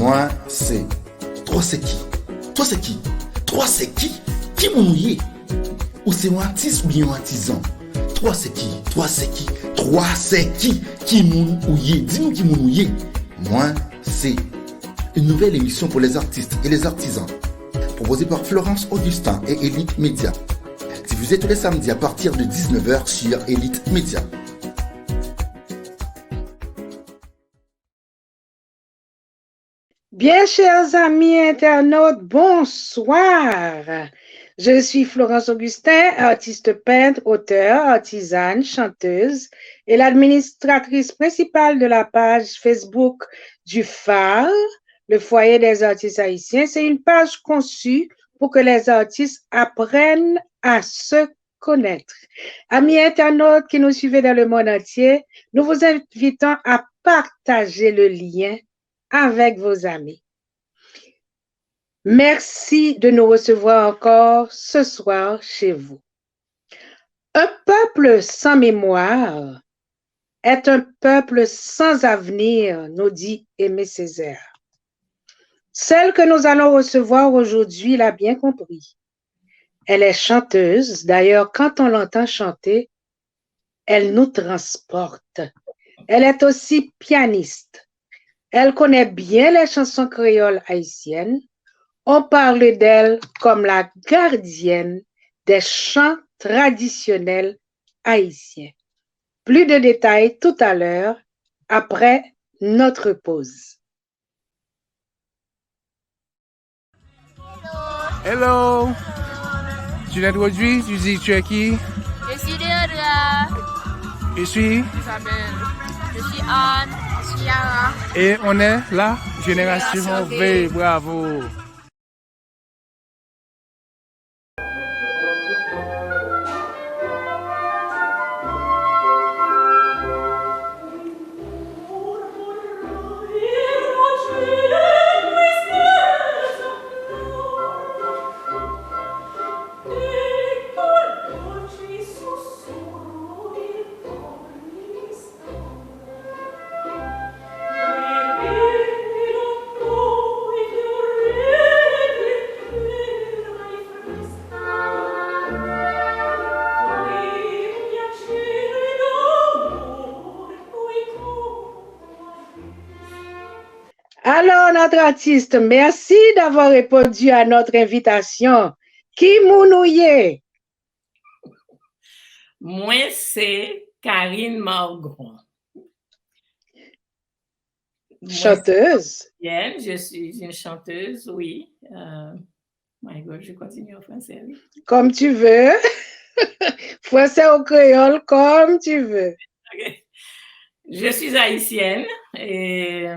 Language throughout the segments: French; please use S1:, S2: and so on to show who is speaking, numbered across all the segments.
S1: Moi, c'est. Toi, c'est qui? Toi, c'est qui? Toi, c'est qui? Qui m'ouille? Ou c'est un artiste ou bien un artisan? Toi, c'est qui? Toi, c'est qui? Toi, c'est qui? Qui m'ouille? Dis-nous qui m'ouille. Moi, c'est. Une nouvelle émission pour les artistes et les artisans. Proposée par Florence Augustin et Elite Média. Diffusée tous les samedis à partir de 19h sur Elite Média.
S2: Bien, chers amis internautes, bonsoir. Je suis Florence Augustin, artiste peintre, auteure, artisane, chanteuse et l'administratrice principale de la page Facebook du phare, le foyer des artistes haïtiens. C'est une page conçue pour que les artistes apprennent à se connaître. Amis internautes qui nous suivez dans le monde entier, nous vous invitons à partager le lien avec vos amis. Merci de nous recevoir encore ce soir chez vous. Un peuple sans mémoire est un peuple sans avenir, nous dit Aimé Césaire. Celle que nous allons recevoir aujourd'hui l'a bien compris. Elle est chanteuse, d'ailleurs, quand on l'entend chanter, elle nous transporte. Elle est aussi pianiste. Elle connaît bien les chansons créoles haïtiennes. On parle d'elle comme la gardienne des chants traditionnels haïtiens. Plus de détails tout à l'heure, après notre pause.
S3: Hello! Juliette Rodri, tu dis tu es qui?
S4: Je suis Deodra.
S3: Je suis
S4: Isabelle. Je suis Anne. Je suis Yara.
S3: et on est la Génération V. Bravo!
S2: Alors, notre artiste, merci d'avoir répondu à notre invitation. Qui mounouye?
S5: Moi, c'est Karine Margon.
S2: Chanteuse.
S5: Moi, je suis une chanteuse, oui. My God, je continue en français. Oui.
S2: Comme tu veux. Français ou créole, comme tu veux.
S5: Okay. Je suis haïtienne et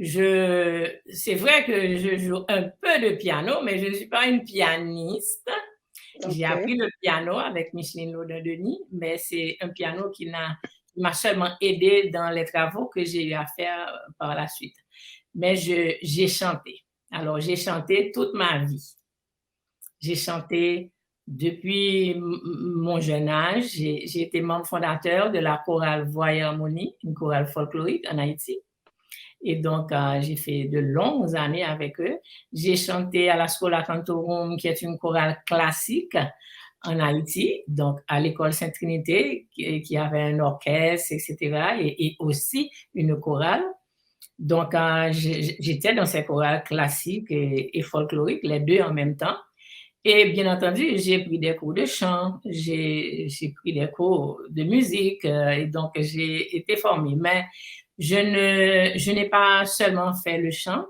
S5: c'est vrai que je joue un peu de piano, mais je ne suis pas une pianiste. Okay. J'ai appris le piano avec Micheline Laudin-Denis, mais c'est un piano qui m'a seulement aidé dans les travaux que j'ai eu à faire par la suite. Mais j'ai chanté. Alors, j'ai chanté toute ma vie. J'ai chanté depuis mon jeune âge. J'ai été membre fondateur de la chorale Voix et Harmonie, une chorale folklorique en Haïti. Et donc, j'ai fait de longues années avec eux. J'ai chanté à la Schola Cantorum, qui est une chorale classique en Haïti, donc à l'école Sainte-Trinité, qui avait un orchestre, etc., et aussi une chorale. Donc, j'étais dans ces chorales classiques et folkloriques, les deux en même temps. Et bien entendu, j'ai pris des cours de chant, j'ai pris des cours de musique, et donc j'ai été formée. Mais je n'ai pas seulement fait le chant.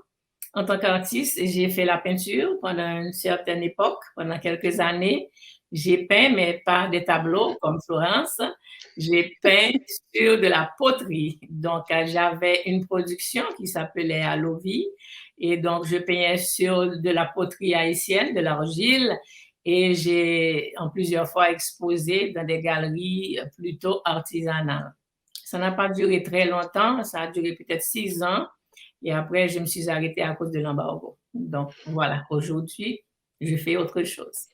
S5: En tant qu'artiste, j'ai fait la peinture pendant une certaine époque, pendant quelques années. J'ai peint, mais pas des tableaux comme Florence. J'ai peint sur de la poterie. Donc, j'avais une production qui s'appelait Allovie. Et donc, je peignais sur de la poterie haïtienne, de l'argile. Et j'ai en plusieurs fois exposé dans des galeries plutôt artisanales. Ça n'a pas duré très longtemps. Ça a duré peut-être 6 ans. Et après, je me suis arrêtée à cause de l'embargo. Donc, voilà. Aujourd'hui, je fais autre chose.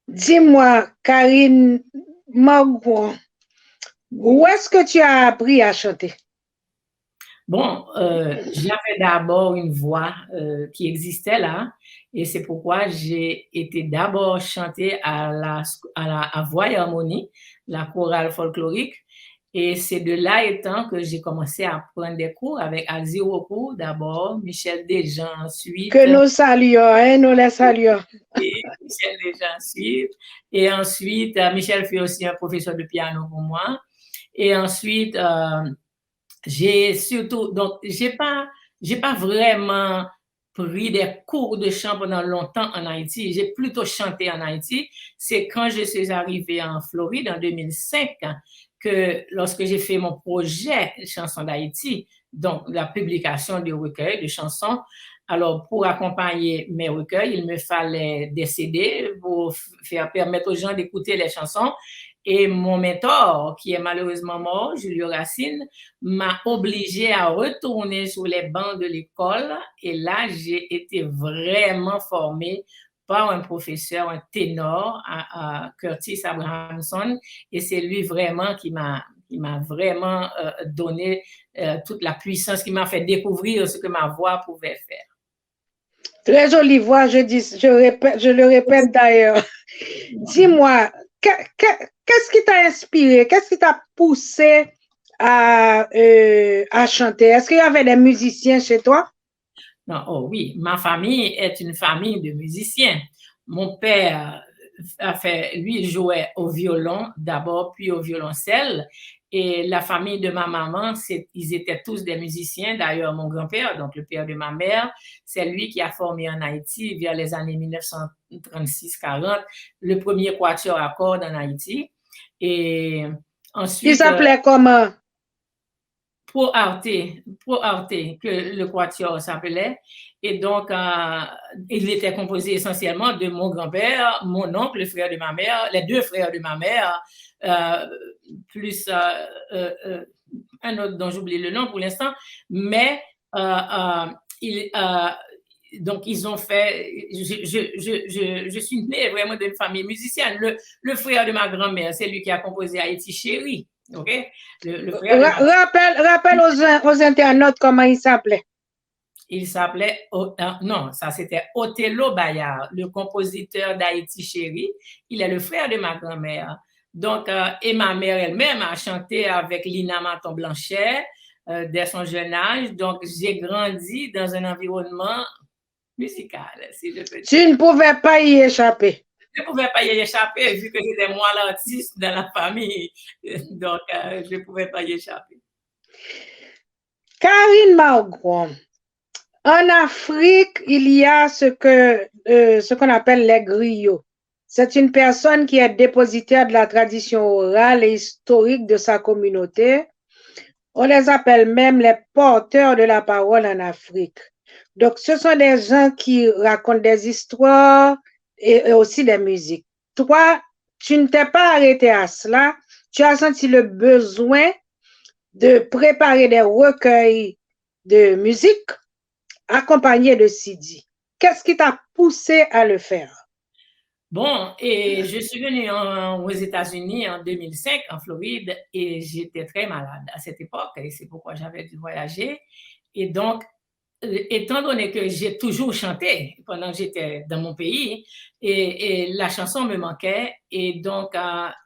S2: Dis-moi, Karine Margon, où est-ce que tu as appris à chanter?
S5: Bon, j'avais d'abord une voix qui existait là, et c'est pourquoi j'ai été d'abord chanter à voix et harmonie, la chorale folklorique. Et c'est de là étant que j'ai commencé à prendre des cours avec Alzi Rocou d'abord, Michel Desjans ensuite.
S2: Que nous saluons, hein, nous les saluons.
S5: Et Michel Desjans ensuite. Et ensuite, Michel fait aussi un professeur de piano pour moi. Et ensuite, j'ai pas vraiment pris des cours de chant pendant longtemps en Haïti. J'ai plutôt chanté en Haïti. C'est quand je suis arrivée en Floride en 2005 que lorsque j'ai fait mon projet Chansons d'Haïti, donc la publication de recueils de chansons, alors pour accompagner mes recueils, il me fallait des CD pour permettre aux gens d'écouter les chansons. Et mon mentor, qui est malheureusement mort, Julio Racine, m'a obligée à retourner sur les bancs de l'école. Et là, j'ai été vraiment formée par un professeur, un ténor, Curtis Abrahamson. Et c'est lui vraiment qui m'a vraiment donné toute la puissance, qui m'a fait découvrir ce que ma voix pouvait faire.
S2: Très jolie voix, je le répète d'ailleurs. Dis-moi, qu'est-ce qui t'a inspiré? Qu'est-ce qui t'a poussé à chanter? Est-ce qu'il y avait des musiciens chez toi?
S5: Non, oh oui, ma famille est une famille de musiciens. Mon père lui, il jouait au violon d'abord, puis au violoncelle. Et la famille de ma maman, ils étaient tous des musiciens. D'ailleurs, mon grand-père, donc le père de ma mère, c'est lui qui a formé en Haïti, vers les années 1936-40, le premier quatuor à cordes en Haïti. Et ensuite...
S2: Il s'appelait comment?
S5: Pro Arte, que le quatuor s'appelait. Et donc, il était composé essentiellement de mon grand-père, mon oncle, le frère de ma mère, les deux frères de ma mère, plus un autre dont j'oublie le nom pour l'instant. Mais donc, ils ont fait... Je suis née vraiment d'une famille musicienne. Le frère de ma grand-mère, c'est lui qui a composé Haïti Chérie. Okay?
S2: Rappelle aux internautes comment il s'appelait.
S5: Il s'appelait, non, ça c'était Othello Bayard, le compositeur d'Haïti Chérie. Il est le frère de ma grand-mère. Donc, et ma mère elle-même a chanté avec Lina Maton-Blanchet dès son jeune âge. Donc, j'ai grandi dans un environnement musical, si je peux dire.
S2: Tu ne pouvais pas y échapper.
S5: Je ne pouvais pas y échapper vu que j'étais moi l'artiste dans la famille. Donc, je ne pouvais pas y échapper.
S2: Karine Margron, en Afrique, il y a ce qu'on appelle les griots. C'est une personne qui est dépositaire de la tradition orale et historique de sa communauté. On les appelle même les porteurs de la parole en Afrique. Donc, ce sont des gens qui racontent des histoires et aussi des musiques. Toi, tu ne t'es pas arrêté à cela. Tu as senti le besoin de préparer des recueils de musique accompagnés de CD. Qu'est-ce qui t'a poussé à le faire?
S5: Bon, et je suis venue aux États-Unis en 2005, en Floride, et j'étais très malade à cette époque, et c'est pourquoi j'avais dû voyager. Et donc, étant donné que j'ai toujours chanté pendant que j'étais dans mon pays, et la chanson me manquait, et donc,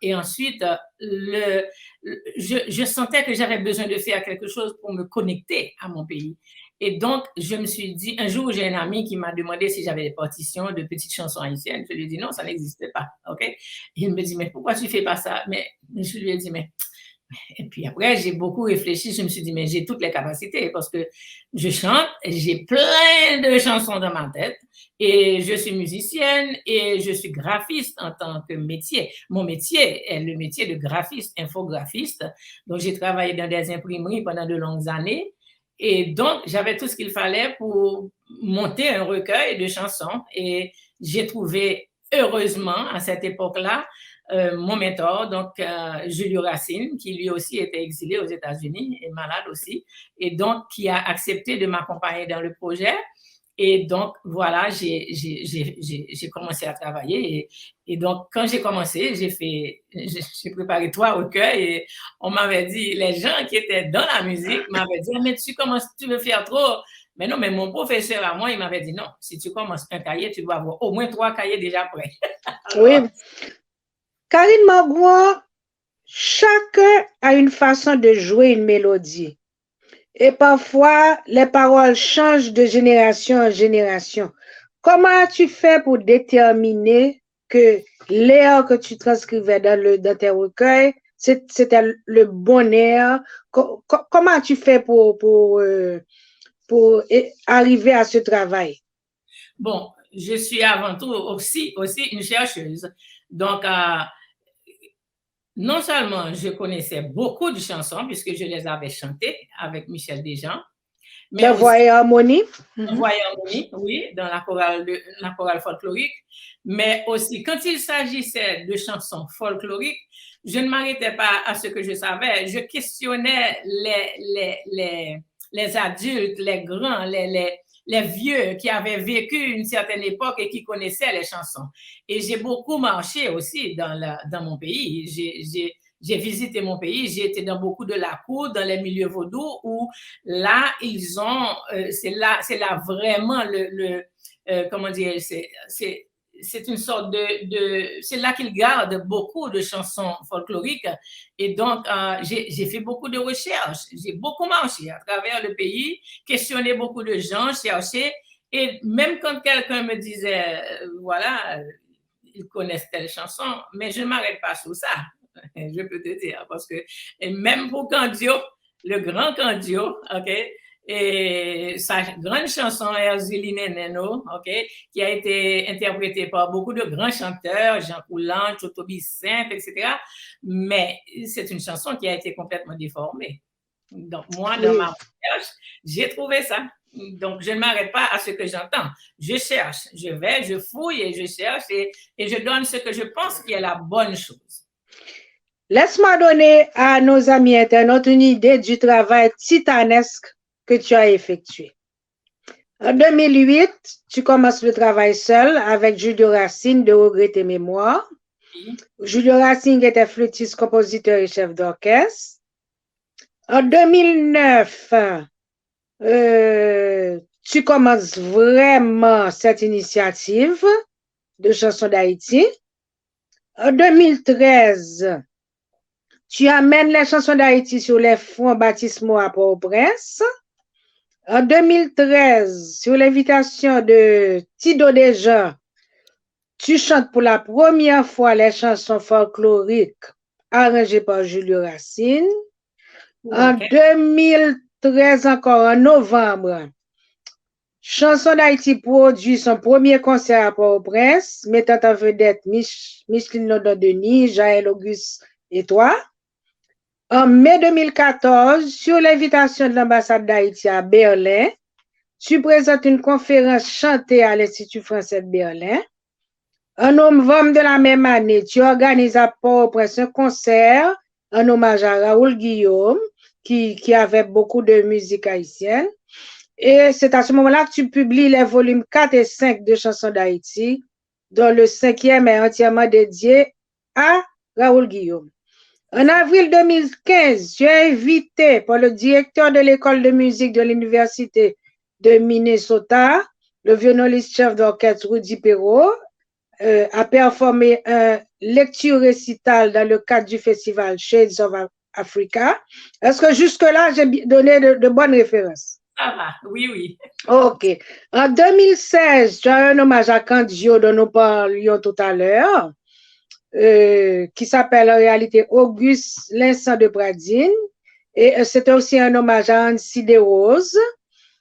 S5: et ensuite, je sentais que j'avais besoin de faire quelque chose pour me connecter à mon pays. Et donc, je me suis dit, un jour, j'ai un ami qui m'a demandé si j'avais des partitions de petites chansons haïtiennes. Je lui ai dit non, ça n'existait pas. OK? Il me dit, mais pourquoi tu ne fais pas ça? Mais je lui ai dit, mais. Et puis après, j'ai beaucoup réfléchi. Je me suis dit, mais j'ai toutes les capacités parce que je chante, j'ai plein de chansons dans ma tête et je suis musicienne et je suis graphiste en tant que métier. Mon métier est le métier de graphiste, infographiste. Donc, j'ai travaillé dans des imprimeries pendant de longues années. Et donc, j'avais tout ce qu'il fallait pour monter un recueil de chansons. Et j'ai trouvé, heureusement, à cette époque-là, mon mentor, donc Julio Racine, qui lui aussi était exilé aux États-Unis et malade aussi, et donc qui a accepté de m'accompagner dans le projet. Et donc, voilà, j'ai commencé à travailler. Et donc, quand j'ai commencé, j'ai préparé 3 recueils et on m'avait dit, les gens qui étaient dans la musique m'avaient dit, mais tu veux faire trop. Mais non, mais mon professeur à moi, il m'avait dit, non, si tu commences un cahier, tu dois avoir au moins 3 cahiers déjà prêts. Alors,
S2: oui. Karine Magouan, chacun a une façon de jouer une mélodie. Et parfois, les paroles changent de génération en génération. Comment as-tu fait pour déterminer que l'air que tu transcrivais dans tes recueils, c'était le bon air? Comment as-tu fait pour arriver à ce travail?
S5: Bon, je suis avant tout aussi une chercheuse. Donc, non seulement je connaissais beaucoup de chansons, puisque je les avais chantées avec Michel Desjans, mais
S2: la voix et harmonie.
S5: Voix et harmonie, oui, dans la chorale folklorique. Mais aussi, quand il s'agissait de chansons folkloriques, je ne m'arrêtais pas à ce que je savais. Je questionnais les adultes, les grands, les vieux qui avaient vécu une certaine époque et qui connaissaient les chansons. Et j'ai beaucoup marché aussi dans mon pays. J'ai visité mon pays, j'ai été dans beaucoup de la cour, dans les milieux vaudous, où là, ils ont, c'est là vraiment comment dire, c'est une sorte c'est là qu'ils gardent beaucoup de chansons folkloriques. Et donc, j'ai fait beaucoup de recherches. J'ai beaucoup marché à travers le pays, questionné beaucoup de gens, cherché. Et même quand quelqu'un me disait, voilà, ils connaissent telle chanson, mais je ne m'arrête pas sur ça. Je peux te dire, parce que même pour Candio, le grand Candio, OK, et sa grande chanson Erzuli Neneno, OK, qui a été interprétée par beaucoup de grands chanteurs, Jean Coulan, Chotobi Saint, etc. Mais c'est une chanson qui a été complètement déformée. Donc, moi, dans ma recherche, j'ai trouvé ça. Donc, je ne m'arrête pas à ce que j'entends. Je cherche, je vais, je fouille et je cherche et je donne ce que je pense qui est la bonne chose.
S2: Laisse-moi donner à nos amis internautes une idée du travail titanesque que tu as effectué. En 2008, tu commences le travail seul avec Julio Racine de Regret et Mémoire. Julio Racine était flûtiste, compositeur et chef d'orchestre. En 2009, tu commences vraiment cette initiative de chansons d'Haïti. En 2013, tu amènes les chansons d'Haïti sur les fonds baptismaux à Port-au-Prince. En 2013, sur l'invitation de Tido Desjans, tu chantes pour la première fois les chansons folkloriques arrangées par Julio Racine. En 2013, encore en novembre, Chansons d'Haïti produit son premier concert à Port-au-Prince, mettant en vedette Micheline Lodon-Denis, Jaël Auguste et toi. En mai 2014, sur l'invitation de l'ambassade d'Haïti à Berlin, tu présentes une conférence chantée à l'Institut français de Berlin. En novembre de la même année, tu organises à Port-au-Prince un concert en hommage à Raoul Guillaume, qui avait beaucoup de musique haïtienne. Et c'est à ce moment-là que tu publies les volumes 4 et 5 de Chansons d'Haïti, dont le 5e est entièrement dédié à Raoul Guillaume. En avril 2015, tu es invité par le directeur de l'école de musique de l'Université de Minnesota, le violoniste chef d'orchestre Rudy Perrault, à performer un lecture-récital dans le cadre du festival Shades of Africa. Est-ce que jusque-là, j'ai donné de bonnes références?
S5: Ça va, oui, oui.
S2: OK. En 2016, tu as un hommage à Candio dont nous parlions tout à l'heure, qui s'appelle en réalité Auguste Lincent de Pradine. Et c'est aussi un hommage à Annecy Desroses.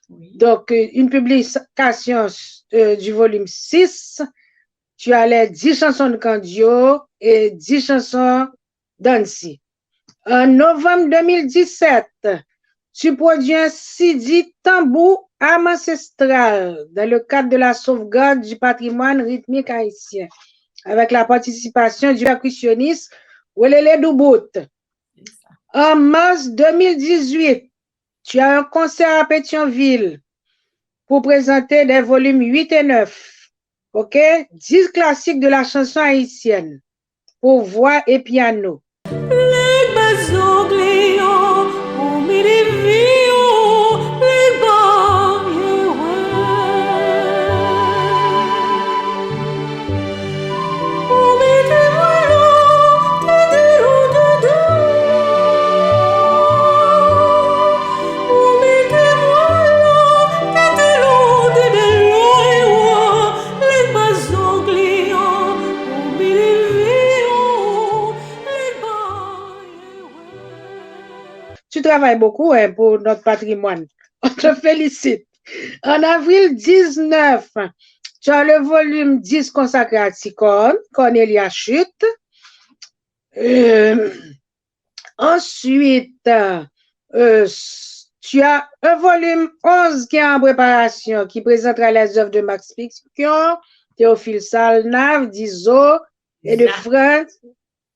S2: Oui. Donc, une publication du volume 6. Tu as les 10 chansons de Candio et 10 chansons d'Annecy. En novembre 2017, tu produis un CD tambour âme ancestrale dans le cadre de la sauvegarde du patrimoine rythmique haïtien, avec la participation du percussionniste Welele Doubout. En mars 2018, tu as un concert à Pétionville pour présenter des volumes 8 et 9. OK? 10 classiques de la chanson haïtienne pour voix et piano. Tu travailles beaucoup hein, pour notre patrimoine. On te félicite. En avril 19, tu as le volume 10 consacré à Ticone, Cornelia Chute. Ensuite, tu as un volume 11 qui est en préparation, qui présentera les œuvres de Max Piction, Théophile Salnave, d'Iso et de Franz.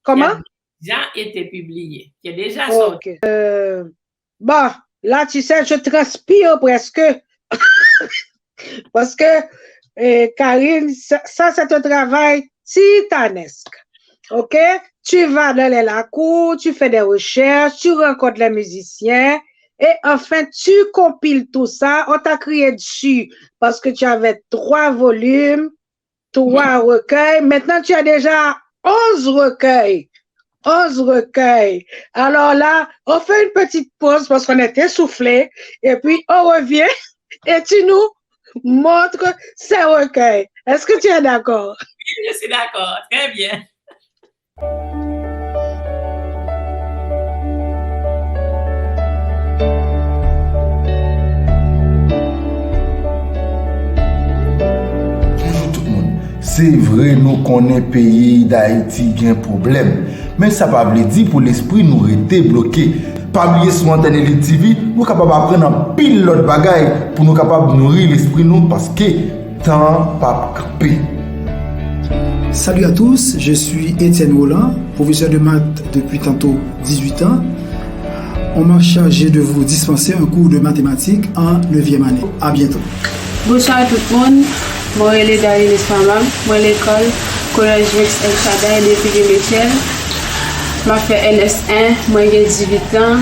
S2: Comment?
S5: Qui a déjà été publié, qui est déjà sorti.
S2: Okay. Bon, là, tu sais, je transpire presque. Parce que, Karine, ça c'est un travail titanesque. OK? Tu vas dans les lacours, tu fais des recherches, tu rencontres les musiciens et enfin, tu compiles tout ça. On t'a crié dessus parce que tu avais 3 volumes, 3 recueils. Maintenant, tu as déjà 11 recueils. 11 recueils. Alors là, on fait une petite pause parce qu'on est essoufflé et puis on revient et tu nous montres ces recueils. Est-ce que tu es d'accord?
S5: Oui, je suis d'accord. Très bien.
S1: Bonjour tout le monde. C'est vrai, nous connaissons le pays d'Haïti qui a un problème. Mais ça ne veut pas dire pour l'esprit nous rester bloqués. Pas oublier sur Antenne Elite TV, nous sommes capables d'apprendre un pile d'autres bagailles pour nous capables de nourrir l'esprit nous parce que temps pas camper.
S6: Salut à tous, je suis Étienne Roland, professeur de maths depuis tantôt 18 ans. On m'a chargé de vous dispenser un cours de mathématiques en 9e année. À bientôt.
S7: Bonsoir tout le monde. Moi, je suis Darine Esfamam. Moi, l'école, Collège Rex El Shaddai depuis 2000. Je fait LS1, moi j'ai 18 ans.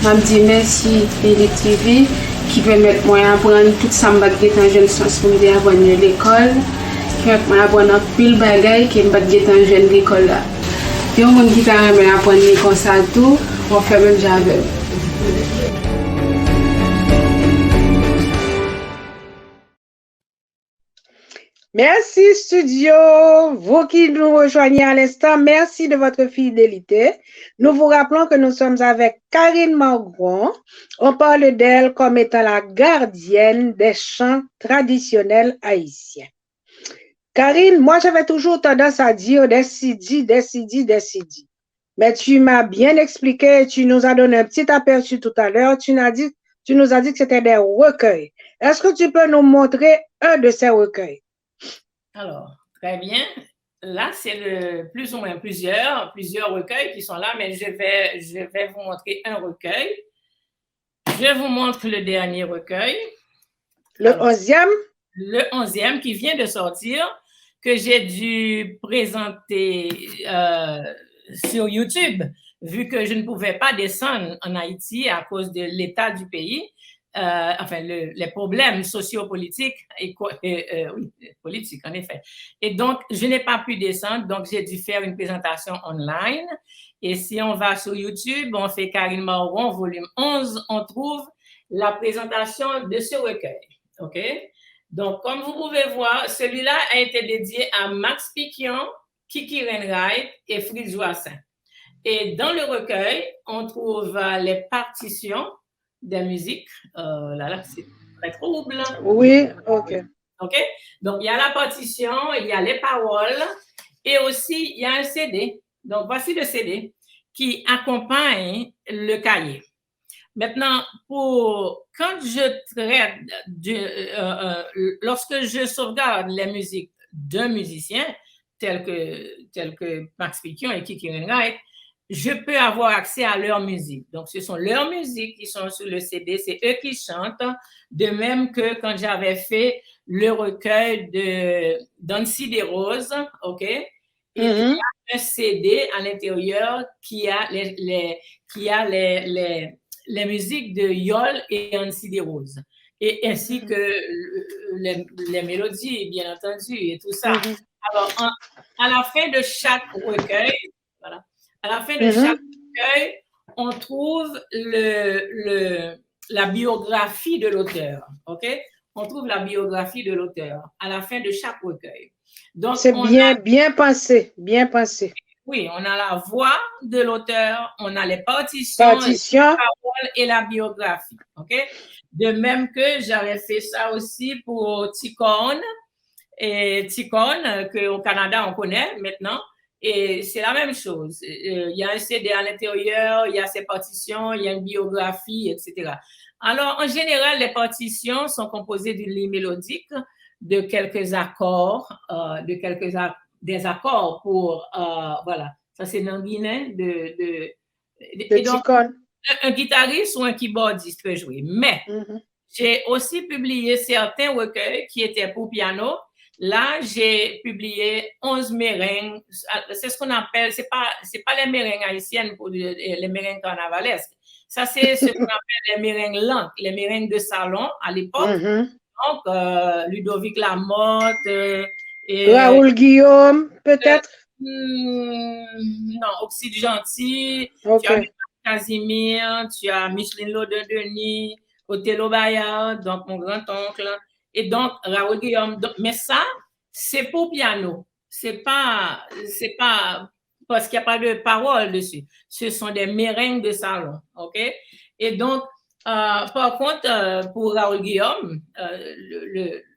S7: Je dis merci Elite TV qui permet moi d'apprendre tout ça que je jeune sens pour me apprendre l'école. Qui permet moi d'apprendre pile bagaille qui me en jeune l'école là. Il y a des gens qui aiment apprendre comme ça tout, on fait même jamais.
S2: Merci studio, vous qui nous rejoignez à l'instant, merci de votre fidélité. Nous vous rappelons que nous sommes avec Karine Margron. On parle d'elle comme étant la gardienne des chants traditionnels haïtiens. Karine, moi j'avais toujours tendance à dire des CD. Mais tu m'as bien expliqué, tu nous as donné un petit aperçu tout à l'heure, tu nous as dit que c'était des recueils. Est-ce que tu peux nous montrer un de ces recueils?
S5: Alors, très bien. Là, c'est plus ou moins plusieurs recueils qui sont là, mais je vais vous montrer un recueil. Je vous montre le dernier recueil.
S2: Le 11e?
S5: Le 11e qui vient de sortir, que j'ai dû présenter sur YouTube, vu que je ne pouvais pas descendre en Haïti à cause de l'état du pays. Les problèmes sociopolitiques et politiques, en effet. Et donc, je n'ai pas pu descendre, donc j'ai dû faire une présentation online. Et si on va sur YouTube, on fait Karine Margron, volume 11, on trouve la présentation de ce recueil. OK? Donc, comme vous pouvez voir, celui-là a été dédié à Max Piquion, Kiki Renwright et Fritz Joassin. Et dans le recueil, on trouve les partitions des musiques. Là, c'est très troublant.
S2: Oui, OK.
S5: OK? Donc, il y a la partition, il y a les paroles et aussi, il y a un CD. Donc, voici le CD qui accompagne le cahier. Maintenant, quand je traite, lorsque je sauvegarde les musiques d'un musicien, tel que Max Piquion et Kiki Renwright, je peux avoir accès à leur musique. Donc, ce sont leurs musiques qui sont sur le CD, c'est eux qui chantent, de même que quand j'avais fait le recueil de Dancy des Roses, OK? Et il y a un CD à l'intérieur qui a les musiques de Yol et Dancy des Roses, et ainsi que les mélodies, bien entendu, et tout ça. Alors, à la fin de chaque recueil, voilà, à la fin de chaque recueil, on trouve la biographie de l'auteur, OK? On trouve la biographie de l'auteur à la fin de chaque recueil. Donc,
S2: c'est bien pensé, bien pensé.
S5: Oui, on a la voix de l'auteur, on a les partitions. Les paroles et la biographie, OK? De même que j'avais fait ça aussi pour Ticone, et Ticone, qu'au Canada, on connaît maintenant. Et c'est la même chose. Il y a un CD à l'intérieur, il y a ses partitions, il y a une biographie, etc. Alors, en général, les partitions sont composées d'une ligne mélodique, de quelques accords, des accords pour, voilà, ça c'est Nanguinet et donc, un guitariste ou un keyboardiste peut jouer. Mais j'ai aussi publié certains recueils qui étaient pour piano. Là, j'ai publié 11 meringues. C'est ce qu'on appelle, c'est pas les meringues haïtiennes pour les meringues carnavalesques. Ça, c'est ce qu'on appelle les meringues lentes, les meringues de salon à l'époque. Donc, Ludovic Lamotte.
S2: Raoul Guillaume, peut-être?
S5: Non, Oxyde Gentil. Okay. Tu as Casimir, tu as Micheline Lodin-Denis, Othello Bayard, donc mon grand-oncle. Et donc, Raoul Guillaume. Donc, mais ça, c'est pour piano. C'est pas parce qu'il n'y a pas de parole dessus. Ce sont des meringues de salon, OK? Et donc, par contre, pour Raoul Guillaume,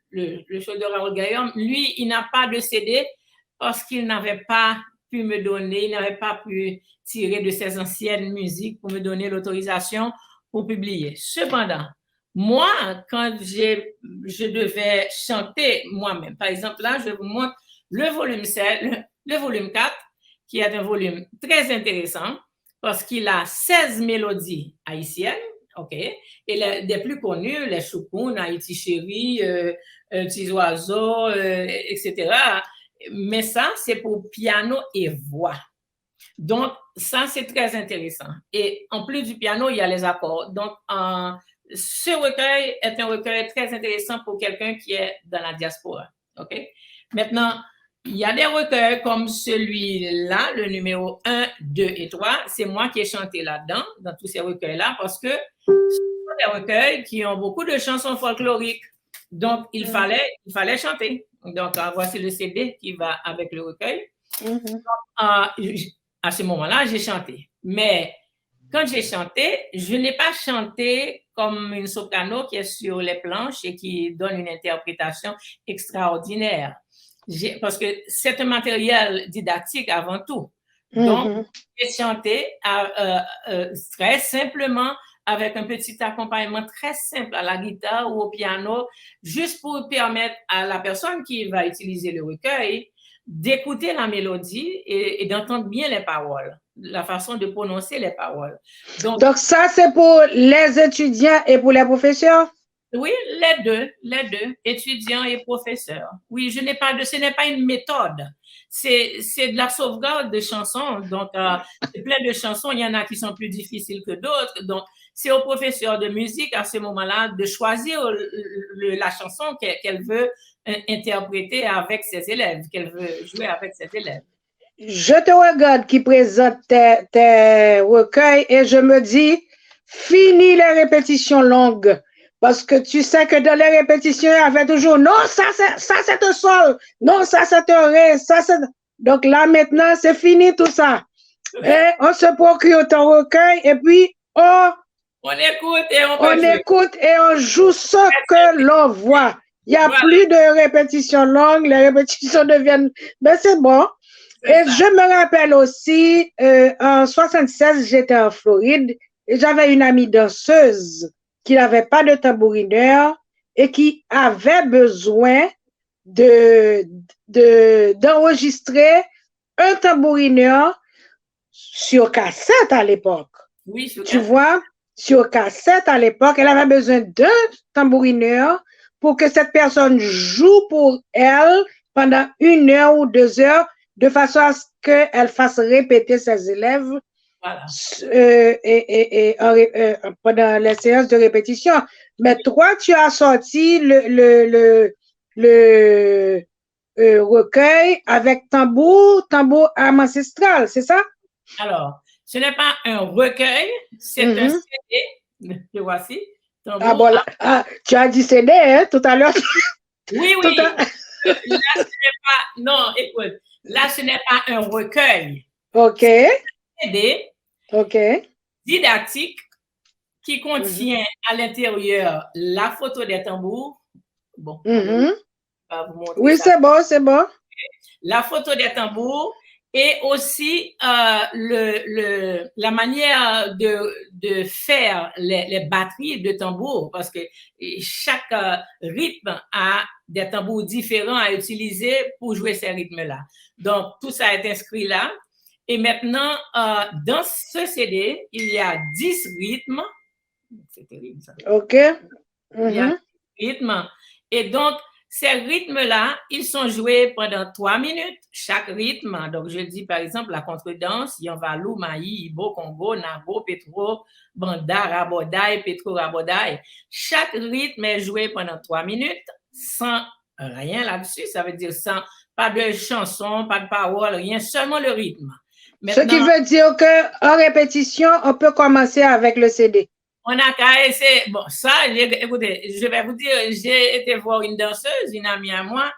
S5: le show de Raoul Guillaume, lui, il n'a pas de CD parce qu'il n'avait pas pu me donner, il n'avait pas pu tirer de ses anciennes musiques pour me donner l'autorisation pour publier. Cependant, moi, quand je devais chanter moi-même, par exemple, là, je vous montre le volume 7, le volume 4, qui est un volume très intéressant parce qu'il a 16 mélodies haïtiennes, OK? Et des plus connus, les Choukoun, Haïti Chéri, Petits Oiseaux, etc. Mais ça, c'est pour piano et voix. Donc, ça, c'est très intéressant. Et en plus du piano, il y a les accords. Donc, ce recueil est un recueil très intéressant pour quelqu'un qui est dans la diaspora. OK? Maintenant, il y a des recueils comme celui-là, le numéro 1, 2 et 3. C'est moi qui ai chanté là-dedans, dans tous ces recueils-là, parce que ce sont des recueils qui ont beaucoup de chansons folkloriques. Donc, il fallait chanter. Donc, voici le CD qui va avec le recueil. Donc, à ce moment-là, j'ai chanté. Mais quand j'ai chanté, je n'ai pas chanté comme une soprano qui est sur les planches et qui donne une interprétation extraordinaire. Parce que c'est un matériel didactique avant tout. Donc, j'ai chanté très simplement avec un petit accompagnement très simple à la guitare ou au piano, juste pour permettre à la personne qui va utiliser le recueil d'écouter la mélodie et d'entendre bien les paroles, la façon de prononcer les paroles.
S2: Donc ça, c'est pour les étudiants et pour les professeurs?
S5: Oui, les deux, étudiants et professeurs. Oui, ce n'est pas une méthode. C'est de la sauvegarde de chansons. Donc, c'est plein de chansons. Il y en a qui sont plus difficiles que d'autres. Donc, c'est au professeur de musique à ce moment-là de choisir la chanson qu'elle veut interpréter avec ses élèves, qu'elle veut jouer avec ses élèves.
S2: Je te regarde qui présente tes recueils et je me dis, finis les répétitions longues. Parce que tu sais que dans les répétitions, il y avait toujours, non, ça c'est un sol, non, ça c'est un ré, ça c'est... Donc là, maintenant, c'est fini tout ça. Et on se procure ton recueil et puis
S5: on
S2: écoute et on joue ce que l'on voit. Il n'y a plus de répétitions longues, les répétitions deviennent... Ben c'est bon. Et je me rappelle aussi, en 76, j'étais en Floride et j'avais une amie danseuse qui n'avait pas de tambourineur et qui avait besoin d'enregistrer un tambourineur sur cassette à l'époque.
S5: Oui, sur
S2: Tu
S5: cassette.
S2: vois, sur cassette à l'époque, elle avait besoin d'un tambourineur pour que cette personne joue pour elle pendant 1 heure ou 2 heures, de façon à ce qu'elle fasse répéter ses élèves
S5: Voilà.
S2: pendant les séances de répétition. Mais toi, tu as sorti le recueil avec tambour ancestral, c'est ça?
S5: Alors, ce n'est pas un recueil, c'est un CD. Le voici.
S2: Ah bon, tu as dit CD, hein, tout à l'heure.
S5: Oui, oui. Là, ce n'est pas... Non, écoute. Là, ce n'est pas un recueil.
S2: OK.
S5: C'est un CD.
S2: OK.
S5: Didactique qui contient à l'intérieur la photo des tambours. Bon, je vais vous montrer
S2: oui,
S5: ça.
S2: c'est bon.
S5: La photo des tambours et aussi la manière de faire les batteries de tambours, parce que chaque rythme a des tambours différents à utiliser pour jouer ces rythmes-là. Donc, tout ça est inscrit là. Et maintenant, dans ce CD, il y a 10 rythmes. C'est terrible, ça.
S2: OK.
S5: Il y a 10 rythmes. Et donc, ces rythmes-là, ils sont joués pendant 3 minutes, chaque rythme. Donc, je dis par exemple la contredanse, Yanvalou, Maï, Ibo, Congo, Nago, Petro, Banda, Rabodaï, Petro, Rabodaï. Chaque rythme est joué pendant 3 minutes sans rien là-dessus. Ça veut dire sans, pas de chanson, pas de parole, rien, seulement le rythme.
S2: Maintenant, ce qui veut dire qu'en répétition, on peut commencer avec le CD.
S5: On a qu'à essayer. Bon, ça, écoutez, je vais vous dire, j'ai été voir une danseuse, une amie à moi,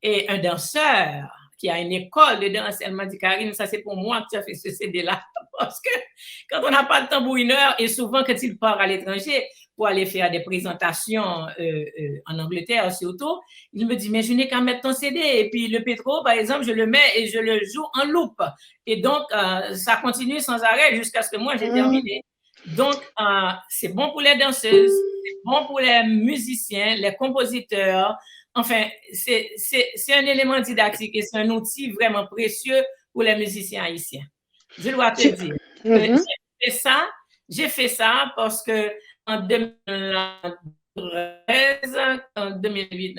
S5: et un danseur qui a une école de danse. Elle m'a dit, Karine, ça c'est pour moi que tu as fait ce CD-là. Parce que quand on n'a pas de tambourineur, et souvent quand il part à l'étranger pour aller faire des présentations en Angleterre surtout, il me dit, mais je n'ai qu'à mettre ton CD. Et puis le Petro, par exemple, je le mets et je le joue en loop. Et donc, ça continue sans arrêt jusqu'à ce que moi, j'ai terminé. Donc, c'est bon pour les danseuses, c'est bon pour les musiciens, les compositeurs. Enfin, c'est un élément didactique et c'est un outil vraiment précieux pour les musiciens haïtiens. Je dois te dire. J'ai fait ça parce que en 2008,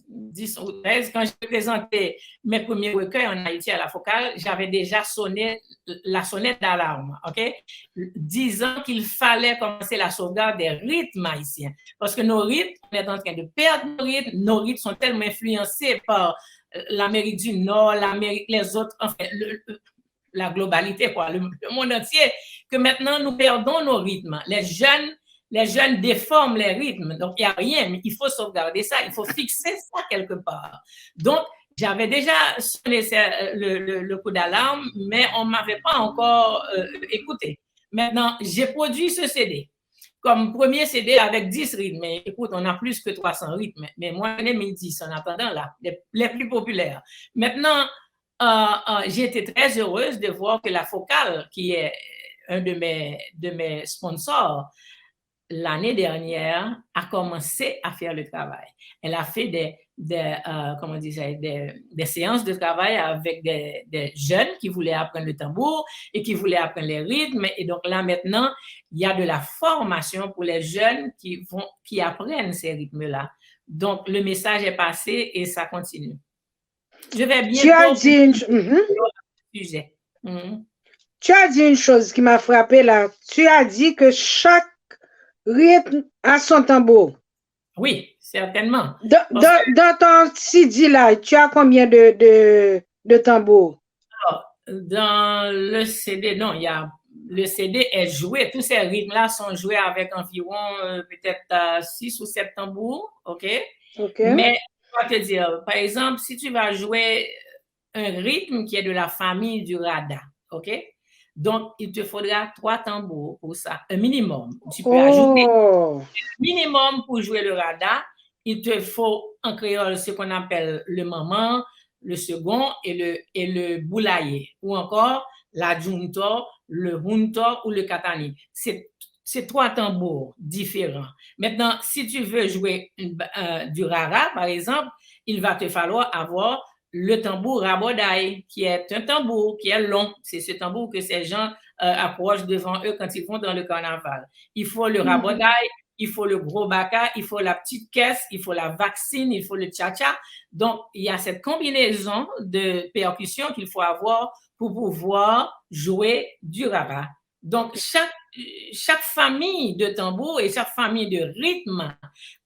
S5: 10 ou 13, quand j'ai présenté mes premiers recueils en Haïti à la Focale, j'avais déjà sonné la sonnette d'alarme, OK? Disant qu'il fallait commencer la sauvegarde des rythmes haïtiens. Parce que nos rythmes, on est en train de perdre nos rythmes sont tellement influencés par l'Amérique du Nord, l'Amérique, les autres, enfin, la globalité, quoi, le monde entier, que maintenant nous perdons nos rythmes. Les jeunes déforment les rythmes. Donc, il n'y a rien, mais il faut sauvegarder ça. Il faut fixer ça quelque part. Donc, j'avais déjà sonné le coup d'alarme, mais on ne m'avait pas encore écouté. Maintenant, j'ai produit ce CD comme premier CD avec 10 rythmes. Mais écoute, on a plus que 300 rythmes. Mais moi, j'en ai mis 10 en attendant, là, les plus populaires. Maintenant, j'ai été très heureuse de voir que la Focale, qui est un de mes sponsors, l'année dernière, a commencé à faire le travail. Elle a fait des séances de travail avec des jeunes qui voulaient apprendre le tambour et qui voulaient apprendre les rythmes. Et donc là, maintenant, il y a de la formation pour les jeunes qui apprennent ces rythmes-là. Donc, le message est passé et ça continue. Je vais bientôt...
S2: Tu as dit une chose qui m'a frappé là. Tu as dit que chaque rythme a son tambour.
S5: Oui, certainement.
S2: Dans ton CD là, tu as combien de tambours?
S5: Alors, dans le CD, non, le CD est joué. Tous ces rythmes-là sont joués avec environ peut-être 6 ou 7 tambours, OK? Mais je vais te dire, par exemple, si tu vas jouer un rythme qui est de la famille du rada, OK? Donc, il te faudra 3 tambours pour ça, un minimum. Tu peux ajouter un minimum pour jouer le rada. Il te faut en créole ce qu'on appelle le maman, le second et le boulaye, ou encore la junto, le hunto ou le katani. C'est 3 tambours différents. Maintenant, si tu veux jouer du rara, par exemple, il va te falloir avoir le tambour rabodaï, qui est un tambour qui est long. C'est ce tambour que ces gens approchent devant eux quand ils vont dans le carnaval. Il faut le rabodaï, il faut le gros baka, il faut la petite caisse, il faut la vaccine, il faut le tcha-tcha. Donc, il y a cette combinaison de percussions qu'il faut avoir pour pouvoir jouer du rabat. Donc, chaque famille de tambours et chaque famille de rythme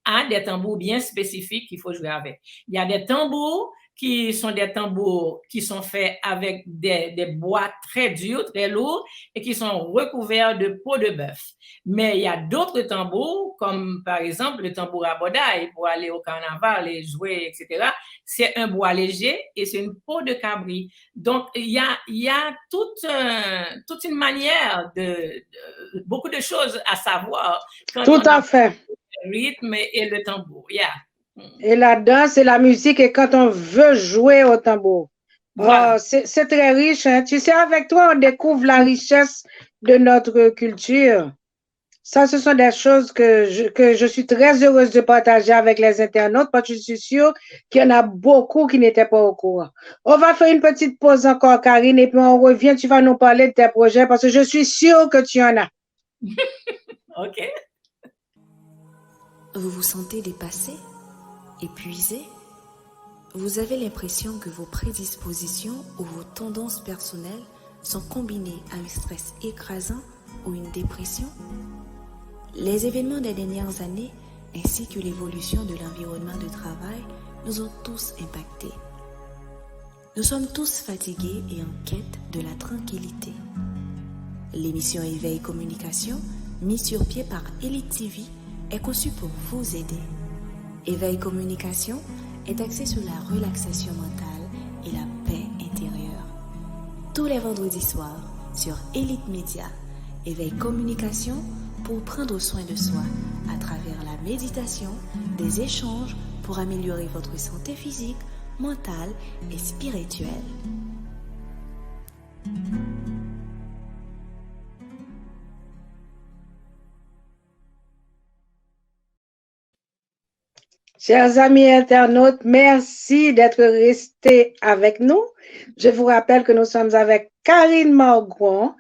S5: a des tambours bien spécifiques qu'il faut jouer avec. Il y a des tambours qui sont des tambours qui sont faits avec des bois très durs, très lourds et qui sont recouverts de peau de bœuf. Mais il y a d'autres tambours, comme par exemple le tambour à bodaï pour aller au carnaval et jouer, etc. C'est un bois léger et c'est une peau de cabri. Donc, il y a toute une manière beaucoup de choses à savoir.
S2: Tout à fait.
S5: Le rythme et le tambour, yeah.
S2: Et la danse et la musique, et quand on veut jouer au tambour. Voilà. Oh, c'est très riche. Hein? Tu sais, avec toi, on découvre la richesse de notre culture. Ça, ce sont des choses que je suis très heureuse de partager avec les internautes parce que je suis sûre qu'il y en a beaucoup qui n'étaient pas au courant. On va faire une petite pause encore, Karine, et puis on revient. Tu vas nous parler de tes projets parce que je suis sûre que tu en as.
S5: OK.
S8: Vous vous sentez dépassé? Épuisé? Vous avez l'impression que vos prédispositions ou vos tendances personnelles sont combinées à un stress écrasant ou une dépression? Les événements des dernières années ainsi que l'évolution de l'environnement de travail nous ont tous impactés. Nous sommes tous fatigués et en quête de la tranquillité. L'émission Éveil Communication, mise sur pied par Elite TV, est conçue pour vous aider. Éveil Communication est axé sur la relaxation mentale et la paix intérieure. Tous les vendredis soirs sur Elite Media, Éveil Communication pour prendre soin de soi à travers la méditation, des échanges pour améliorer votre santé physique, mentale et spirituelle.
S2: Chers amis internautes, merci d'être restés avec nous. Je vous rappelle que nous sommes avec Karine Margouan.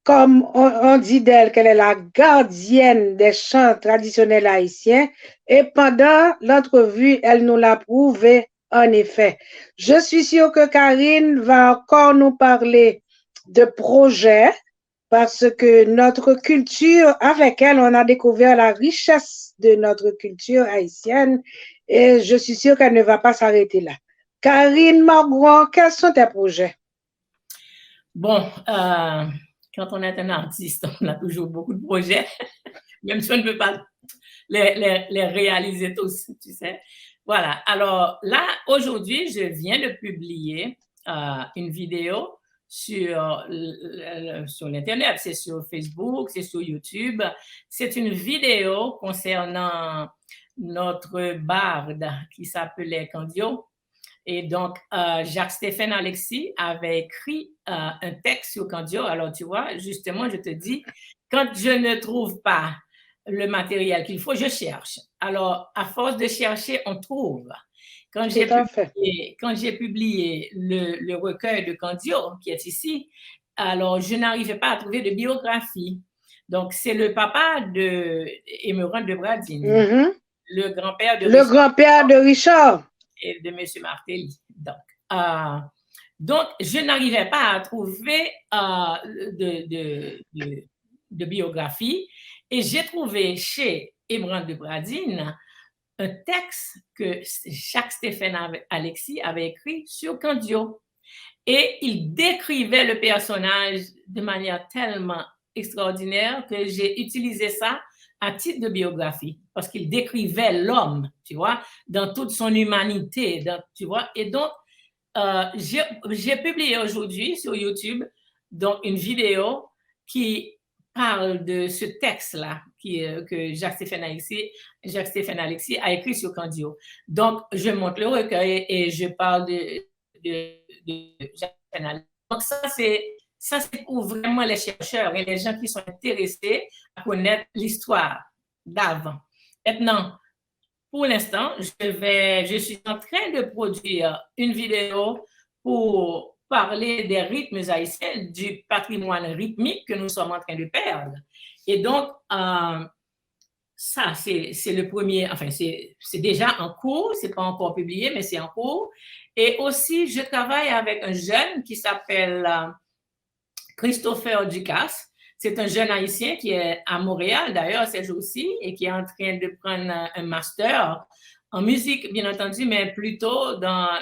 S2: Comme on dit d'elle qu'elle est la gardienne des chants traditionnels haïtiens. Et pendant l'entrevue, elle nous l'a prouvé en effet. Je suis sûre que Karine va encore nous parler de projets parce que notre culture, avec elle, on a découvert la richesse de notre culture haïtienne et je suis sûre qu'elle ne va pas s'arrêter là. Karine Margouan, quels sont tes projets?
S5: Bon, quand on est un artiste, on a toujours beaucoup de projets, même si on ne peut pas les réaliser tous, tu sais. Voilà, alors là, aujourd'hui, je viens de publier une vidéo sur l'Internet, c'est sur Facebook, c'est sur YouTube. C'est une vidéo concernant notre barde qui s'appelait Candio. Et donc, Jacques-Stéphane Alexis avait écrit un texte sur Candio. Alors, tu vois, justement, je te dis, quand je ne trouve pas le matériel qu'il faut, je cherche. Alors, à force de chercher, on trouve. Quand j'ai publié le recueil de Candio, qui est ici, alors, je n'arrivais pas à trouver de biographie. Donc, c'est le papa de Émeraude de Bradine, le grand-père de
S2: Richard.
S5: Et de M. Martelly. Donc, je n'arrivais pas à trouver de biographie et j'ai trouvé chez Émeraude de Bradine un texte que Jacques-Stéphane Alexis avait écrit sur Candio. Et il décrivait le personnage de manière tellement extraordinaire que j'ai utilisé ça à titre de biographie, parce qu'il décrivait l'homme, tu vois, dans toute son humanité, tu vois. Et donc, j'ai publié aujourd'hui sur YouTube donc une vidéo qui parle de ce texte-là que Jacques-Stéphane Alexis a écrit sur Candio. Donc, je montre le recueil et je parle de Jacques-Stéphane Alexis. Donc, ça, c'est pour vraiment les chercheurs et les gens qui sont intéressés à connaître l'histoire d'avant. Maintenant, pour l'instant, je suis en train de produire une vidéo pour parler des rythmes haïtiens, du patrimoine rythmique que nous sommes en train de perdre. Et donc, ça, c'est le premier, enfin, c'est déjà en cours, c'est pas encore publié, mais c'est en cours. Et aussi, je travaille avec un jeune qui s'appelle Christopher Ducasse. C'est un jeune haïtien qui est à Montréal, d'ailleurs, ces jours-ci, et qui est en train de prendre un master en musique, bien entendu, mais plutôt dans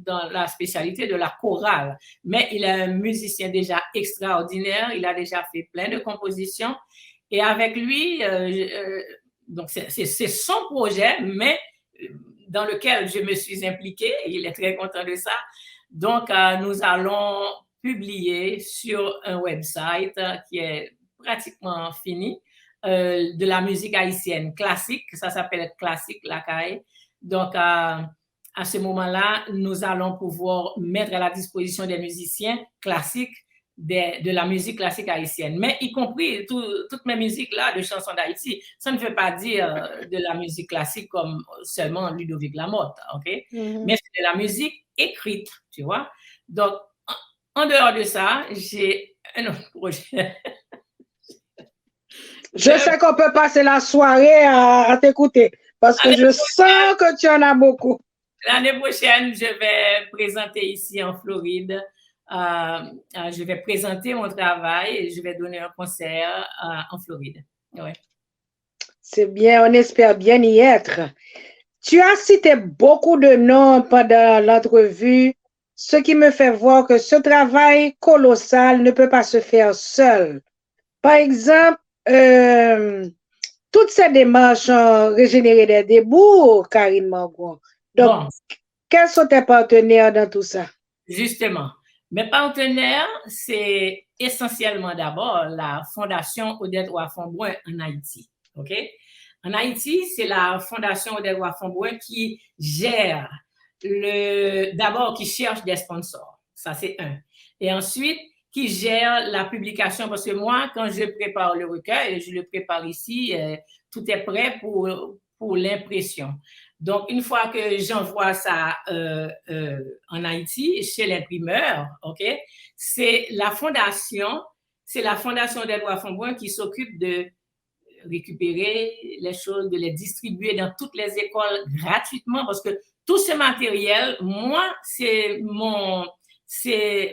S5: la spécialité de la chorale. Mais il est un musicien déjà extraordinaire, il a déjà fait plein de compositions. Et avec lui, donc c'est son projet, mais dans lequel je me suis impliquée, et il est très content de ça. Donc, nous allons publier sur un website qui est pratiquement fini, de la musique haïtienne classique, ça s'appelle Classique Lacaille. Donc, à ce moment-là, nous allons pouvoir mettre à la disposition des musiciens classiques de la musique classique haïtienne, mais y compris toutes mes musiques-là de chansons d'Haïti. Ça ne veut pas dire de la musique classique comme seulement Ludovic Lamotte, OK? Mais c'est de la musique écrite, tu vois? Donc, en dehors de ça, j'ai un autre projet.
S2: Je sais qu'on peut passer la soirée à t'écouter parce que je sens que tu en as beaucoup.
S5: L'année prochaine, je vais présenter ici en Floride. Je vais présenter mon travail et je vais donner un concert en Floride. Ouais.
S2: C'est bien, on espère bien y être. Tu as cité beaucoup de noms pendant l'entrevue, ce qui me fait voir que ce travail colossal ne peut pas se faire seul. Par exemple, toutes ces démarches ont régénéré des débours, Karine Mangouin. Donc, bon, quels sont tes partenaires dans tout ça?
S5: Justement, mes partenaires, c'est essentiellement d'abord la Fondation Odette Wafomboin en Haïti. OK? En Haïti, c'est la Fondation Odette Wafomboin qui gère d'abord, qui cherche des sponsors. Ça, c'est un. Et ensuite, qui gère la publication, parce que moi, quand je prépare le recueil, je le prépare ici, tout est prêt pour l'impression. Donc, une fois que j'envoie ça en Haïti, chez l'imprimeur, OK, c'est la Fondation des droits Fonboin qui s'occupe de récupérer les choses, de les distribuer dans toutes les écoles gratuitement, parce que tout ce matériel, moi, c'est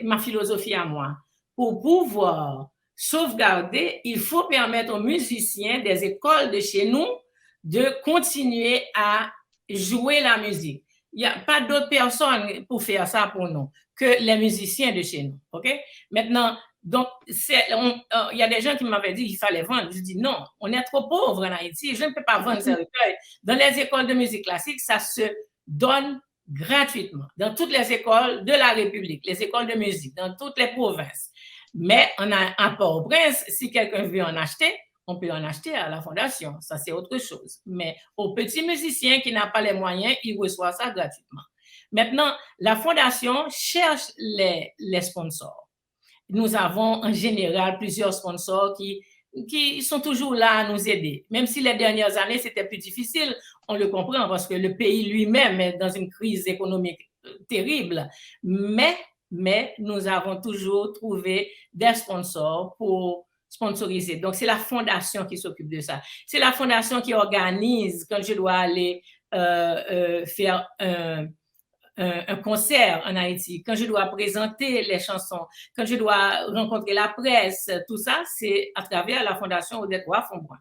S5: ma philosophie à moi. Pour pouvoir sauvegarder, il faut permettre aux musiciens des écoles de chez nous de continuer à jouer la musique. Il n'y a pas d'autres personnes pour faire ça pour nous que les musiciens de chez nous. OK? Maintenant, donc, il y a des gens qui m'avaient dit qu'il fallait vendre. Je dis non, on est trop pauvres en Haïti. Je ne peux pas vendre ces recueils. Dans les écoles de musique classique, ça se donne gratuitement. Dans toutes les écoles de la République, les écoles de musique, dans toutes les provinces. Mais à Port-au-Prince, si quelqu'un veut en acheter, on peut en acheter à la Fondation. Ça, c'est autre chose. Mais aux petits musiciens qui n'ont pas les moyens, ils reçoivent ça gratuitement. Maintenant, la Fondation cherche les sponsors. Nous avons en général plusieurs sponsors qui sont toujours là à nous aider. Même si les dernières années, c'était plus difficile, on le comprend parce que le pays lui-même est dans une crise économique terrible. Mais nous avons toujours trouvé des sponsors pour sponsoriser. Donc, c'est la Fondation qui s'occupe de ça. C'est la Fondation qui organise quand je dois aller faire un concert en Haïti, quand je dois présenter les chansons, quand je dois rencontrer la presse, tout ça, c'est à travers la Fondation Odette Wafomboin.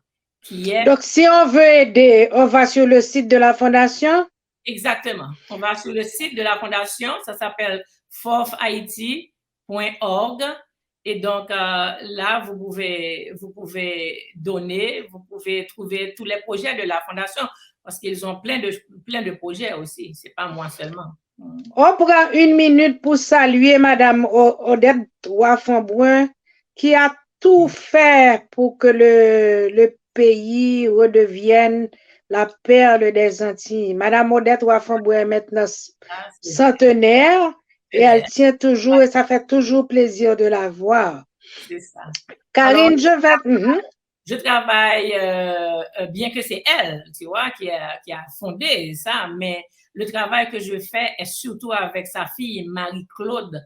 S2: Donc, si on veut aider, on va sur le site de la Fondation?
S5: Exactement. On va sur le site de la Fondation, ça s'appelle forfhaiti.org. Et donc, là, vous pouvez donner, vous pouvez trouver tous les projets de la Fondation parce qu'ils ont plein de projets aussi. C'est pas moi seulement.
S2: On prend une minute pour saluer Madame Odette Wafomboin qui a tout fait pour que le pays redevienne la perle des Antilles. Madame Odette Wafomboin est maintenant centenaire. Et elle tient toujours, et ça fait toujours plaisir de la voir.
S5: C'est ça.
S2: Karine, je vais...
S5: je travaille, bien que c'est elle, tu vois, qui a fondé ça, mais le travail que je fais est surtout avec sa fille, Marie-Claude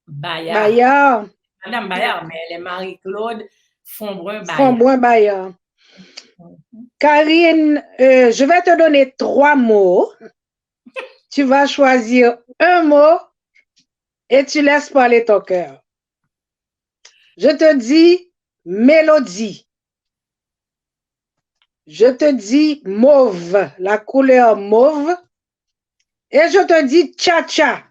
S5: Bayard. Madame Bayard, mais elle est Marie-Claude
S2: Fonbrun-Bayard. Karine, je vais te donner 3 mots. Tu vas choisir un mot et tu laisses parler ton cœur. Je te dis mélodie. Je te dis mauve, la couleur mauve. Et je te dis cha-cha.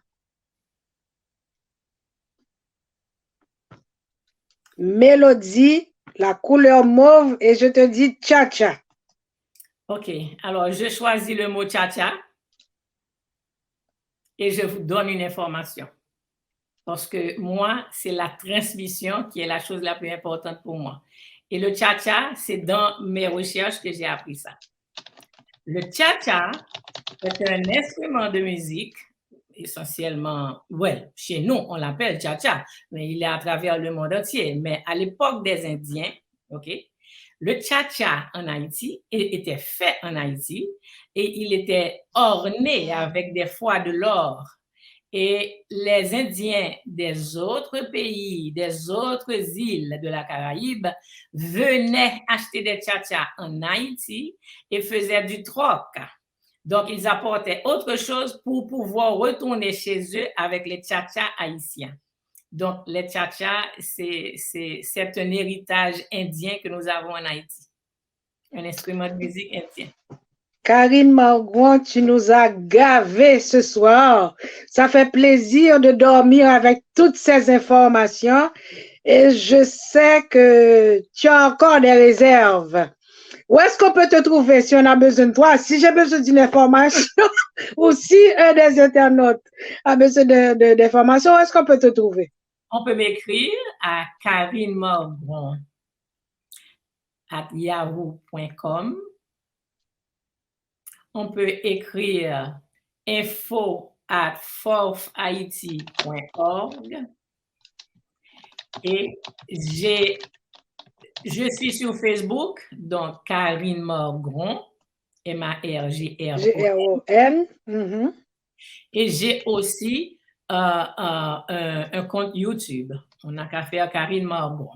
S2: Mélodie, la couleur mauve, et je te dis cha-cha.
S5: OK. Alors, je choisis le mot cha-cha et je vous donne une information. Parce que moi, c'est la transmission qui est la chose la plus importante pour moi. Et le cha-cha, c'est dans mes recherches que j'ai appris ça. Le cha-cha est un instrument de musique, essentiellement, chez nous, on l'appelle cha-cha, mais il est à travers le monde entier. Mais à l'époque des Indiens, OK, le cha-cha en Haïti était fait en Haïti et il était orné avec des foies de l'or. Et les Indiens des autres pays, des autres îles de la Caraïbe venaient acheter des cha-cha en Haïti et faisaient du troc. Donc, ils apportaient autre chose pour pouvoir retourner chez eux avec les cha-cha haïtiens. Donc, les cha-cha, c'est un héritage indien que nous avons en Haïti. Un instrument de musique indien.
S2: Karine Margouin, tu nous as gavés ce soir. Ça fait plaisir de dormir avec toutes ces informations et je sais que tu as encore des réserves. Où est-ce qu'on peut te trouver si on a besoin de toi? Si j'ai besoin d'une information ou si un des internautes a besoin d'informations, où est-ce qu'on peut te trouver?
S5: On peut m'écrire à karinemargouin@yahoo.com. On peut écrire info@forfhaiti.org. Et je suis sur Facebook, donc Karine Margron,
S2: M-A-R-G-R-O-N.
S5: Et j'ai aussi un compte YouTube. On n'a qu'à faire Karine Margron.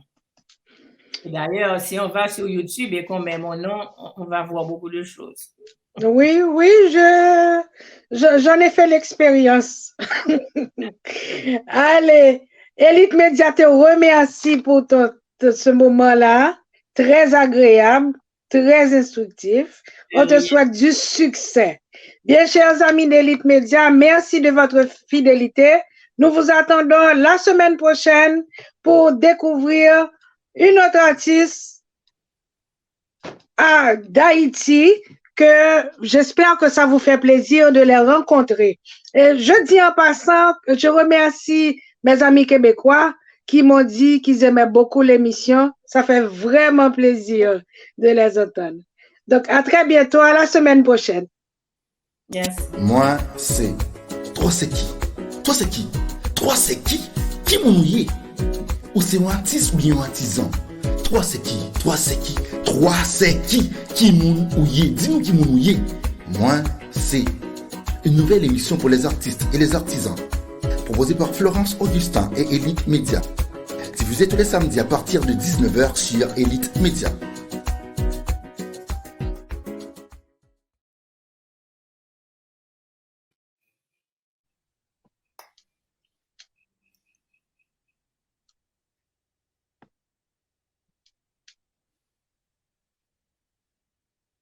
S5: D'ailleurs, si on va sur YouTube et qu'on met mon nom, on va voir beaucoup de choses.
S2: Oui, j'en ai fait l'expérience. Allez, Elite Média te remercie pour ce moment-là, très agréable, très instructif. On te souhaite du succès. Bien, chers amis d'Elite Média, merci de votre fidélité. Nous vous attendons la semaine prochaine pour découvrir une autre artiste d'Haïti que j'espère que ça vous fait plaisir de les rencontrer. Et je dis en passant, je remercie mes amis québécois qui m'ont dit qu'ils aimaient beaucoup l'émission. Ça fait vraiment plaisir de les entendre. Donc, à très bientôt, à la semaine prochaine.
S5: Yes.
S1: Moi, c'est... Toi, c'est qui? Toi, c'est qui? Toi, c'est qui? Qui m'ennuie? Ou c'est un artiste ou bien un artisan? Toi, c'est qui? Toi, c'est qui? Toi, c'est qui? Qui m'ennuie? Dis-nous qui m'ennuie. Moi, c'est une nouvelle émission pour les artistes et les artisans, proposée par Florence Augustin et Elite Média. Diffusée tous les samedis à partir de 19h sur Elite Média.